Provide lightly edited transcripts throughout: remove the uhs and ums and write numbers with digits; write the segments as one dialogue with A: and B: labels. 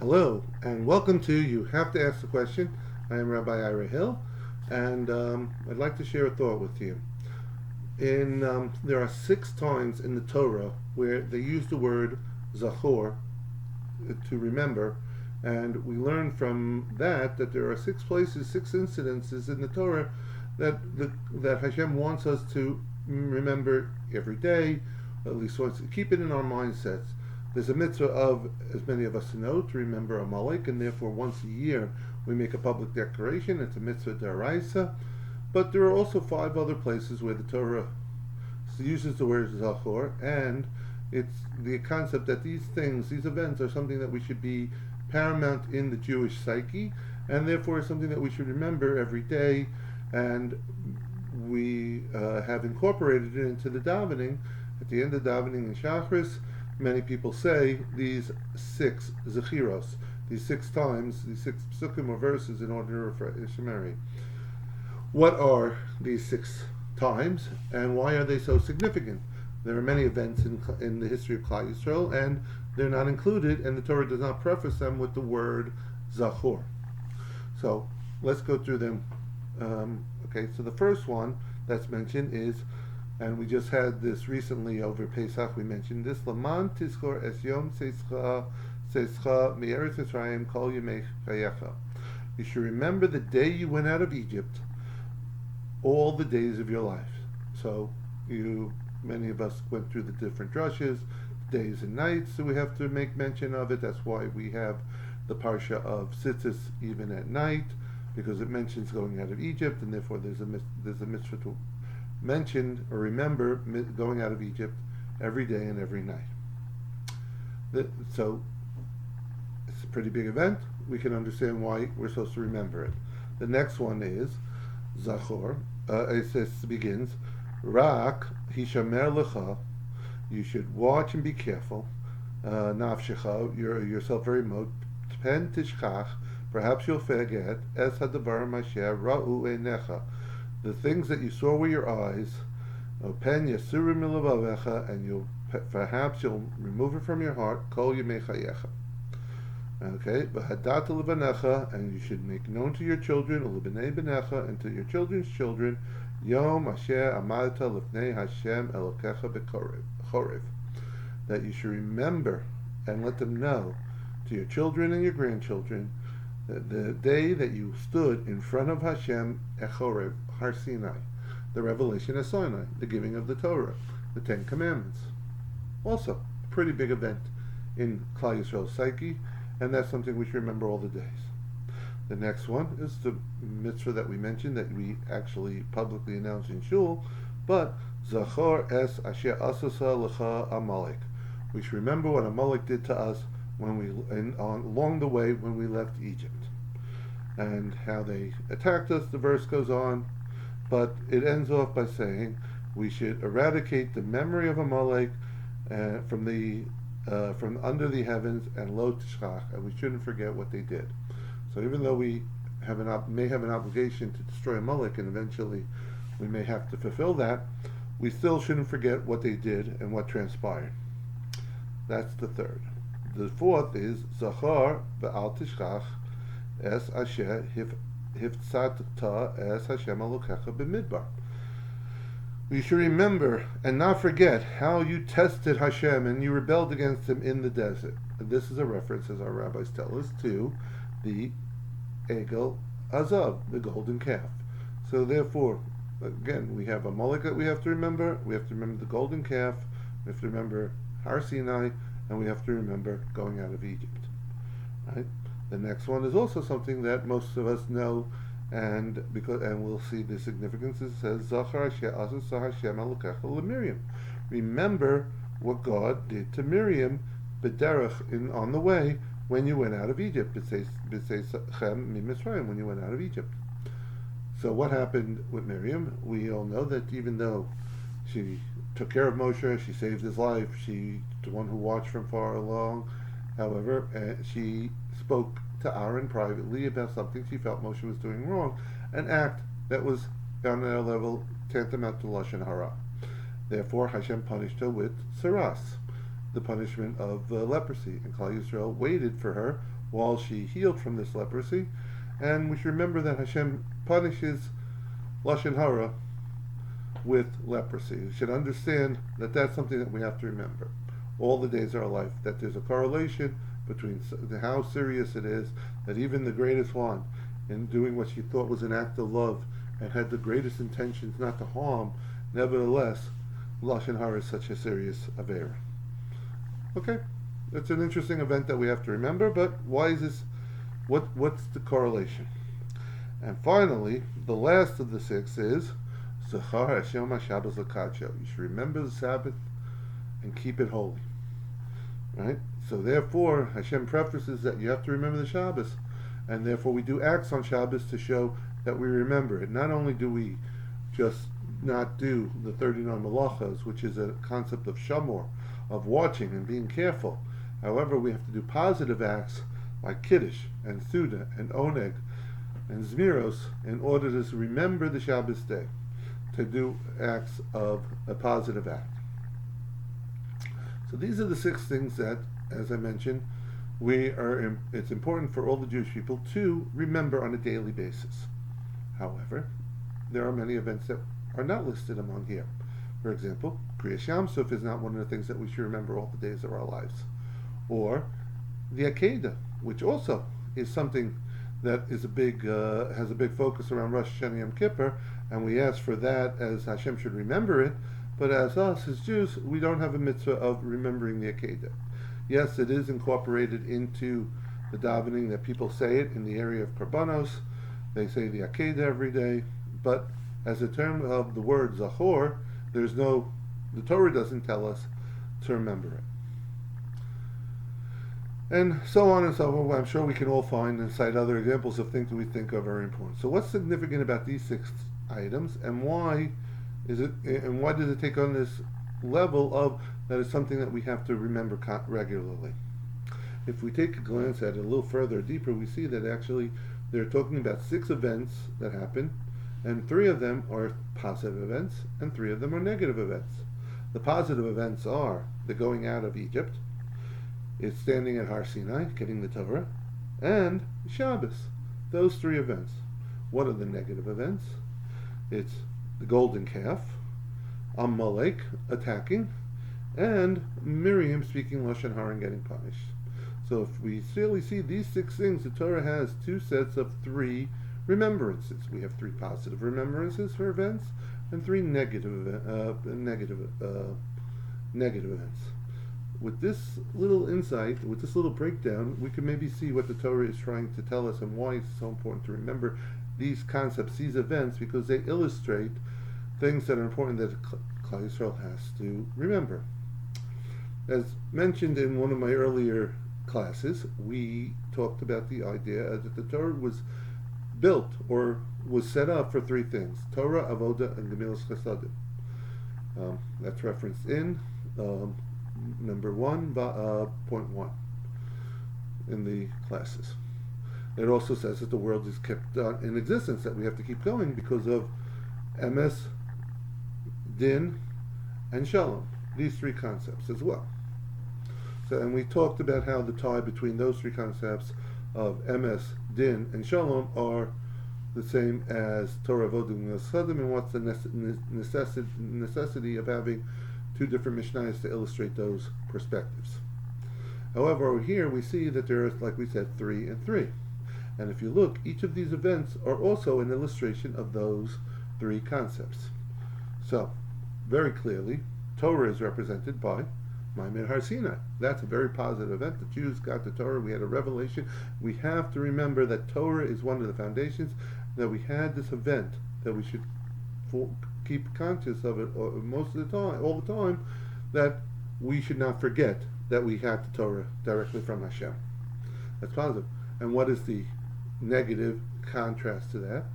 A: Hello, and welcome to You Have to Ask the Question. I am Rabbi Ira Hill, and I'd like to share a thought with you. There are 6 times in the Torah where they use the word zachor to remember, and we learn from that there are 6 places, 6 incidences in the Torah that Hashem wants us to remember every day, at least once, keep it in our mindsets. There's a mitzvah of, as many of us know, to remember Amalek, and therefore once a year we make a public declaration. It's a mitzvah d'oraisa. But there are also 5 other places where the Torah uses the word zachor, and it's the concept that these things, these events, are something that we should be paramount in the Jewish psyche, and therefore is something that we should remember every day. And we have incorporated it into the davening. At the end of davening in Shachris, many people say these 6 zechiros, these 6 times, these 6 psukim or verses in order to refresh memory. What are these 6 times, and why are they so significant? There are many events in the history of Klal Yisrael, and they're not included, and the Torah does not preface them with the word zachor. So let's go through them. So the first one that's mentioned is, and we just had this recently over Pesach, we mentioned this, Laman tizkor es yom seischa me'eretz Mitzrayim kol yemei chayecha. You should remember the day you went out of Egypt, all the days of your life. So many of us went through the different drushes, days and nights, so we have to make mention of it. That's why we have the parsha of Tzitzis even at night, because it mentions going out of Egypt, and therefore there's a mitzvah to mention or remember going out of Egypt every day and every night. So it's a pretty big event. We can understand why we're supposed to remember it. The next one is Zachor. It begins, Rak hishamer lecha. You should watch and be careful. Nafshecha, yourself very much. Pen tishkach. Perhaps you'll forget. Es hadavar masher ra'u einecha. The things that you saw with your eyes. Pen yasuru milavavecha, and perhaps you'll remove it from your heart. Kol yemei chayecha. Okay, v'hadata levanecha, and you should make known to your children, ulebnei benecha, and to your children's children, Yom asher amalta lefnei Hashem elokecha b'chorev, that you should remember and let them know, to your children and your grandchildren, the day that you stood in front of Hashem at Chorev, Har Sinai, the revelation of Sinai, the giving of the Torah, the 10 Commandments. Also, a pretty big event in Klal Yisrael's psyche, and that's something we should remember all the days. The next one is the mitzvah that we mentioned, that we actually publicly announced in Shul, but Zachor es asher asasa lecha Amalek. We should remember what Amalek did to us along the way when we left Egypt, and how they attacked us. The verse goes on, but it ends off by saying we should eradicate the memory of Amalek from under the heavens, and lo tishkach, and we shouldn't forget what they did. So even though we may have an obligation to destroy Amalek, and eventually we may have to fulfill that, we still shouldn't forget what they did and what transpired. That's the third. The fourth is Zachar ve'al tishkach es asher hiftzata es Hashem Elokecha b'midbar. You should remember and not forget how you tested Hashem and you rebelled against Him in the desert. And this is a reference, as our rabbis tell us, to the Egel Azav, the golden calf. So therefore, again, we have Amalek that we have to remember. We have to remember the golden calf. We have to remember Har Sinai, and we have to remember going out of Egypt. Right? The next one is also something that most of us know, and we'll see the significance. It says Zachar Asher Hashem Elokecha leMiriam. Remember what God did to Miriam, b'derech, on the way when you went out of Egypt. It says B'seichem miMitzrayim, when you went out of Egypt. So what happened with Miriam? We all know that even though she took care of Moshe, she saved his life, she the one who watched from far along. However, she spoke to Aaron privately about something she felt Moshe was doing wrong, an act that was on a level tantamount to Lashon Hara. Therefore, Hashem punished her with saras, the punishment of leprosy. And Klal Yisrael waited for her while she healed from this leprosy. And we should remember that Hashem punishes Lashon Hara with leprosy. We should understand that that's something that we have to remember all the days of our life, that there's a correlation between how serious it is, that even the greatest one, in doing what she thought was an act of love and had the greatest intentions not to harm, nevertheless, Lashon Hara is such a serious avera. Okay, it's an interesting event that we have to remember, but why is this? What's the correlation? And finally, the last of the six is Zachar Hashem HaShabbos L'Kadsho. You should remember the Sabbath and keep it holy. Right? So therefore, Hashem prefaces that you have to remember the Shabbos, and therefore we do acts on Shabbos to show that we remember it. Not only do we just not do the 39 malachas, which is a concept of shamor, of watching and being careful. However, we have to do positive acts like Kiddush and Suda and Oneg and Zmiros in order to remember the Shabbos day, to do acts of a positive act. So these are the six things that, as I mentioned, it's important for all the Jewish people to remember on a daily basis. However, there are many events that are not listed among here. For example, Kriyas Yam Suf is not one of the things that we should remember all the days of our lives. Or the Akedah, which also is something that is has a big focus around Rosh Hashanah Yom Kippur, and we ask for that as Hashem should remember it, but as us, as Jews, we don't have a mitzvah of remembering the Akedah. Yes, it is incorporated into the davening that people say it in the area of Karbanos. They say the Akedah every day, but as a term of the word Zachor, the Torah doesn't tell us to remember it. And so on and so forth. I'm sure we can all find and cite other examples of things that we think are very important. So what's significant about these six items, and why does it take on this level of that is something that we have to remember regularly? If we take a glance at it a little further, deeper, we see that actually they're talking about six events that happen, and three of them are positive events, and three of them are negative events. The positive events are the going out of Egypt, it's standing at Har Sinai, getting the Torah, and Shabbos. Those three events. What are the negative events? It's the golden calf, Amalek attacking, and Miriam speaking Lashon Hara and getting punished. So if we really see these six things, the Torah has two sets of three remembrances. We have three positive remembrances for events and three negative events. With this little insight, with this little breakdown, we can maybe see what the Torah is trying to tell us and why it's so important to remember these concepts, these events, because they illustrate things that are important that Klal Yisrael has to remember. As mentioned in one of my earlier classes, we talked about the idea that the Torah was built or was set up for three things: Torah, Avoda, and Gemilas Chasadim. That's referenced in number 1.1 in the classes. It also says that the world is kept in existence, that we have to keep going because of Emes, Din, and Shalom. These three concepts as well. So, and we talked about how the tie between those three concepts of Emes, Din, and Shalom are the same as Torah, Avodah, and Chasadim, and what's the necessity of having two different Mishnayos to illustrate those perspectives. However, over here we see that there is, like we said, 3 and 3. And if you look, each of these events are also an illustration of those three concepts. So, very clearly, Torah is represented by Ma'amad Har Sinai. That's a very positive event. The Jews got the Torah. We had a revelation. We have to remember that Torah is one of the foundations, that we had this event, that we should keep conscious of it most of the time, all the time, that we should not forget that we had the Torah directly from Hashem. That's positive. And what is the negative contrast to that?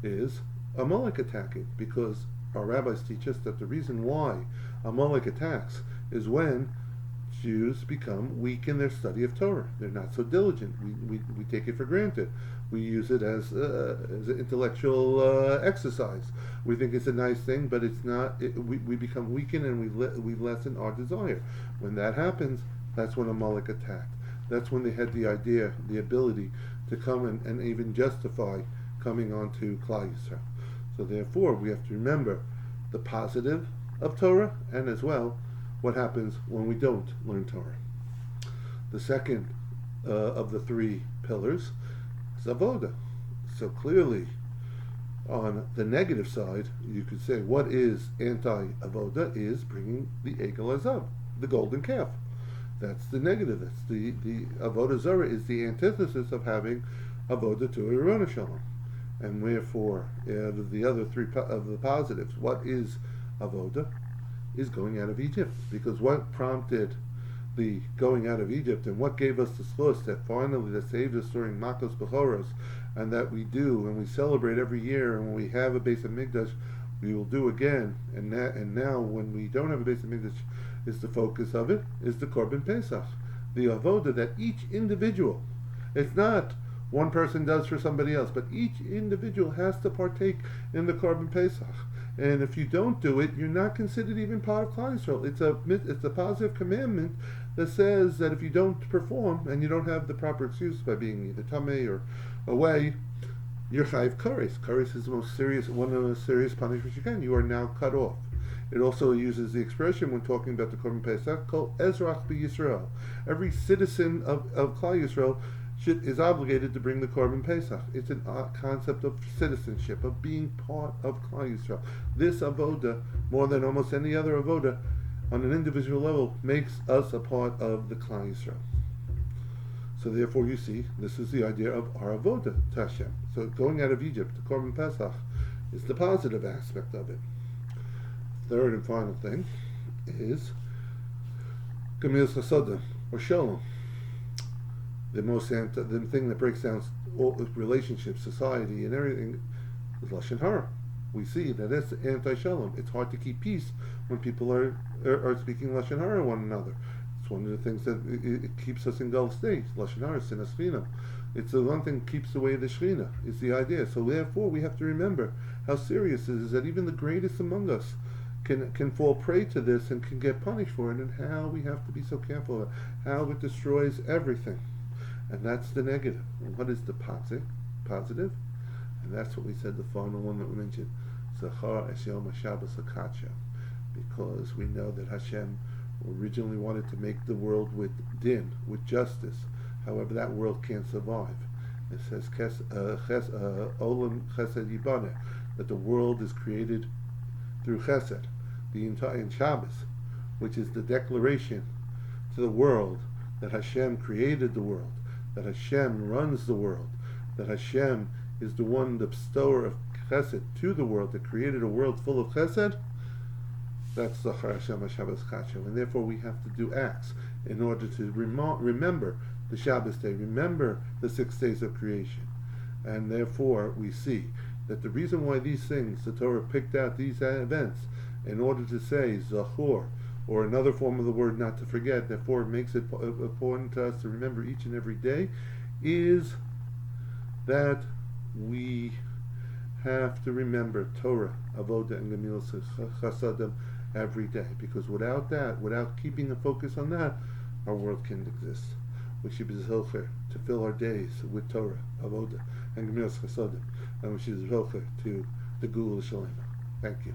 A: Is Amalek attacking, because our rabbis teach us that the reason why Amalek attacks is when Jews become weak in their study of Torah. They're not so diligent. We take it for granted. We use it as an intellectual exercise. We think it's a nice thing, but it's not. We become weakened and we lessen our desire. When that happens, that's when Amalek attacked. that's when they had the idea, the ability to come and even justify coming onto Klal Yisrael. So therefore, we have to remember the positive of Torah, and as well what happens when we don't learn Torah. The second of the three pillars is avoda. So clearly, on the negative side, you could say what is anti-avoda is bringing the Egel Azav, the golden calf. That's the negative. That's the avoda zara is the antithesis of having avoda to Rirona Shalom. And therefore, the other three of the positives, what is avoda, is going out of Egypt. Because what prompted the going out of Egypt, and what gave us the schus that finally that saved us during Makos Bechoros, and that we do and we celebrate every year, and when we have a Beis Hamikdash, we will do again. And now when we don't have a Beis Hamikdash, is the focus of it is the Korban Pesach, the avoda that each individual. It's not one person does for somebody else, but each individual has to partake in the Korban Pesach. And if you don't do it, you're not considered even part of Klal Yisrael. It's a positive commandment that says that if you don't perform and you don't have the proper excuse by being either tamei or away, you're chayiv kares. Kares is the most serious, one of the most serious punishments you can. You are now cut off. It also uses the expression when talking about the Korban Pesach, called Ezrach b'Yisrael. Every citizen of Klal Yisrael is obligated to bring the Korban Pesach. It's a concept of citizenship, of being part of Klal Yisrael. This avoda, more than almost any other avoda, on an individual level, makes us a part of the Klal Yisrael. So therefore, you see, this is the idea of our avoda to Hashem. So going out of Egypt, the Korban Pesach, is the positive aspect of it. Third and final thing is Gemilas Chasadim, or Shalom. The thing that breaks down all relationships, society, and everything is Lashon Hara. We see that it's anti-Shalom. It's hard to keep peace when people are speaking Lashon Hara one another. It's one of the things that it keeps us in Gulf states. Lashon Hara, Sinas Shechina. It's the one thing that keeps away the Shechina. It's the idea. So therefore, we have to remember how serious it is that even the greatest among us can fall prey to this and can get punished for it, and how we have to be so careful of it, how it destroys everything. And that's the negative. And what is the positive? And that's what we said, the final one that we mentioned, Zachar es Yom HaShabbos HaKadsha, because we know that Hashem originally wanted to make the world with din, with justice. However, that world can't survive. It says Olam Chesed Yibane, that the world is created through Chesed. The entire Shabbos, which is the declaration to the world that Hashem created the world, that Hashem runs the world, that Hashem is the one, the bestower of Chesed to the world, that created a world full of Chesed. That's the Hashem HaShabbos Kadsha, and therefore we have to do acts in order to remember the Shabbos day, remember the 6 days of creation, and therefore we see that the reason why these things, the Torah picked out these events in order to say Zachor, or another form of the word not to forget, therefore it makes it important to us to remember each and every day, is that we have to remember Torah, Avoda, and Gemilas Chasadim every day, because without that, without keeping a focus on that, our world can't exist. We should be zocher to fill our days with Torah, Avoda, and Gemilas Chasadim, and we should be zocher to the Gula Shalema. Thank you.